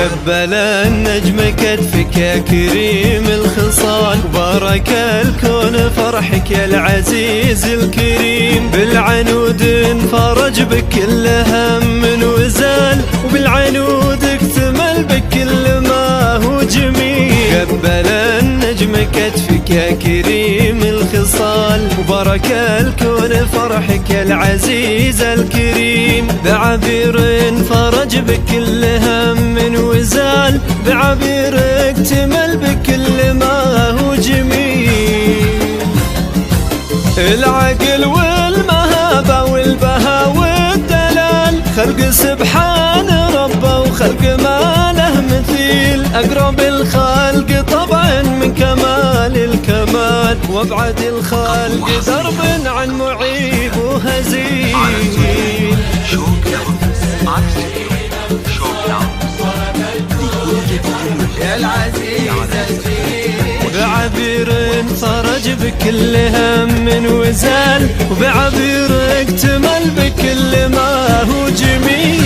قبل النجم كتفك يا كريم الخصال، وبارك الكون فرحك يا العزيز الكريم. بالعنود انفرج بك كل هم وزال، وبالعنود اكتمل بك كل ما هو جميل. قبل النجم كتفك يا كريم الخصال، وبارك الكون فرحك يا العزيز الكريم. بعبير انفرج بك كل هم وزال، بعبير اكتمل بك كل ما هو جميل. العقل والمهابة والبهاء والدلال، خلق سبحان ربه وخلق ما له مثيل. أقرب الخلق طبعا من كمال الكمال، وابعد الخلق درب عن معيب وهزيل. يا العزيز بعبير فرج بكل هم وزال، وبعبير اكتمل بكل ما هو جميل.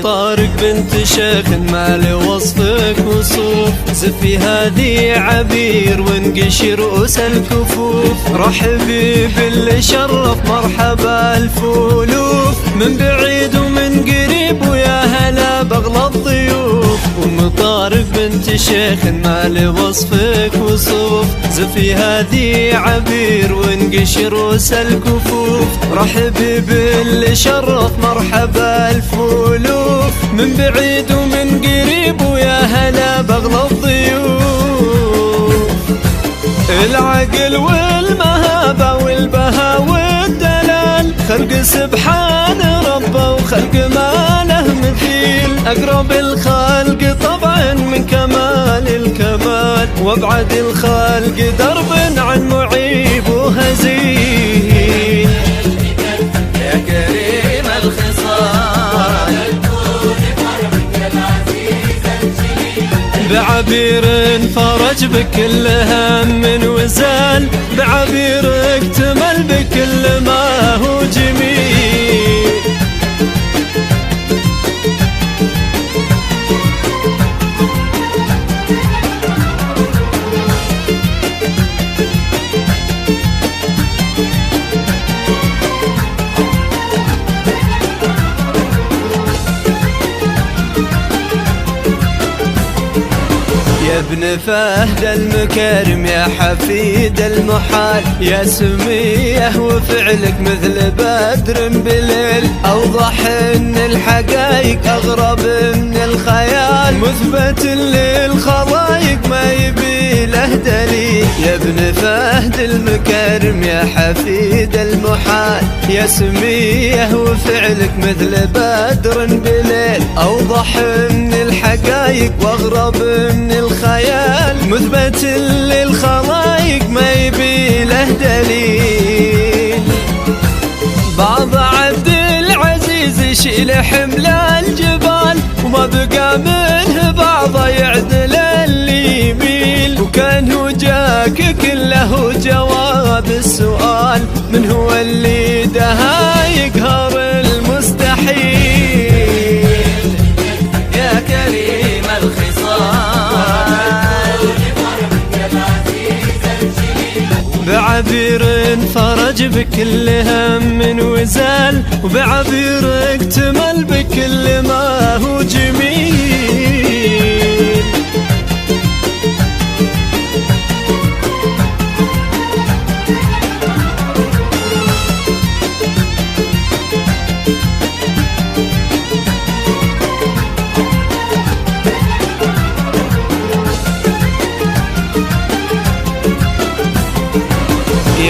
طارق بنت شيخ ما لوصفك وصوف، زفي هذه عبير وانقشي رؤوس الكفوف. رحبي باللي شرف مرحبا الفولوف، من بعيد ومن قريب ويا هلا باغلى الضيوف. طارق بنت شيخ ما لوصفك وصوف، زفي هذه عبير وانقشي رؤوس الكفوف. رحبي باللي شرف مرحبا الفولوف، من بعيد ومن قريب ويا هلا باغلى الضيوف. العقل والمهابة والبهاء والدلال، خلق سبحان ربه وخلق ما له مثيل. أقرب الخلق طبعا من كمال الكمال، وابعد الخلق درب عن معيب وهزيل. يا كريم الخصال بعبير فرج بكل هم وزال، بعبير اكتمل بكل ما هو جميل. يا ابن فهد المكارم يا حفيد المحال، يا سميه وفعلك مثل بدر بليل. أوضح ان الحقايق أغرب من الخيال، مثبت للخلايق ما يبي له دليل. يا ابن فهد المكارم يا حفيد المحال، يا سميه وفعلك مثل بدر بليل. أوضح من الحقايق وأغرب من الخيال، مثبت للخلايق ما يبي له دليل. بعض عبد العزيز يشيل حمل الجبال، وما بقى منه بعض يعدل اللي يميل. وكان هو جاك كله جواب السؤال، من هو اللي دها يقهر المستحيل. يا كريم الخصال بعبير فرج بكل هم وزال، وبعبير اكتمل بكل ما هو جميل.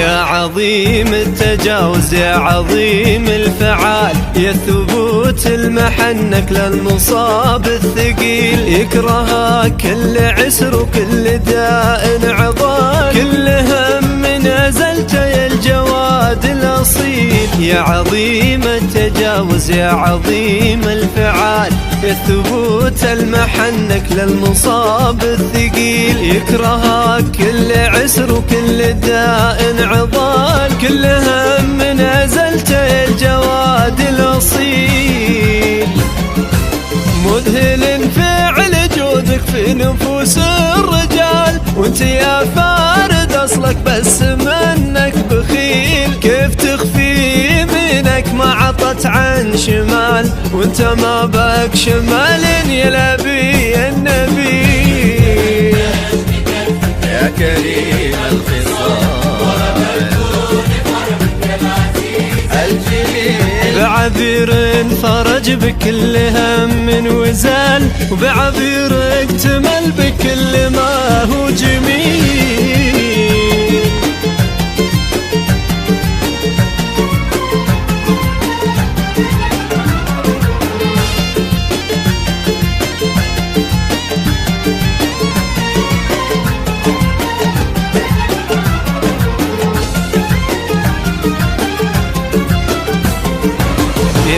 يا عظيم التجاوز يا عظيم الفعال، يا ثبوت المحنك للمصاب الثقيل. يكره كل عسر وكل داء عضال، كل هم نزلت يا الجواد الأصيل. يا عظيم التجاوز يا عظيم الفعال، يا ثبوت المحنك للمصاب الثقيل، يكرهها كل عسر وكل داء عضال، كل هم نزلته الجواد الأصيل، مذهل فعل جودك في نفوس الرجال، وانت يا فارد اصلك بس منك بخيل، كيف تخفي منك ما عطت عن شمال، وانت ما بك شمال يا نبي النبي، يا كريم الخصال بعبير فرج بكل هم وزال، وبعبير اكتمل بكل ما هو جميل.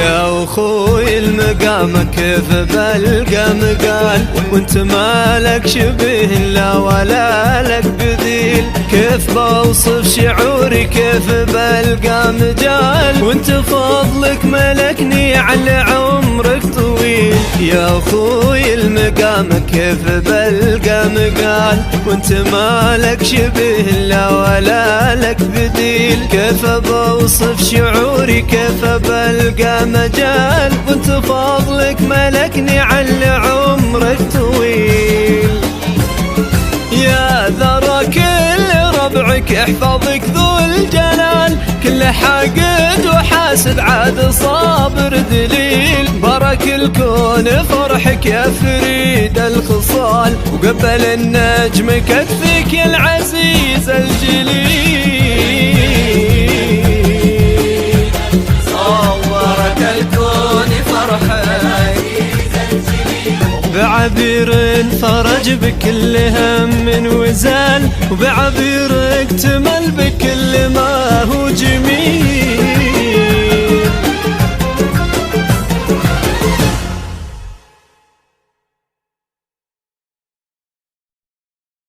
يا اخوي المقام كيف بلقى مقال، وانت مالك شبه لا ولا لك بديل، كيف بوصف شعوري كيف بلقى مجال، وانت فضلك ملكني على عمرك طويل، يا اخوي المقام كيف بلقى مقال، وانت مالك شبه لا ولا لك بديل، كيف بوصف شعوري كيف بلقى مجال، وانت فضلك ملكني على عمرك طويل، يا ذرى كل ربعك احفظك ذو الجلال، كل حاقد وحاسد عاد صابر دليل، بارك الكون فرحك يا فريد الخصال، وقبل النجم كتفك يا العزيز الجليل، بعبير فرج بكل هم وزال، وبعبير اكتمل بكل ما هو جميل.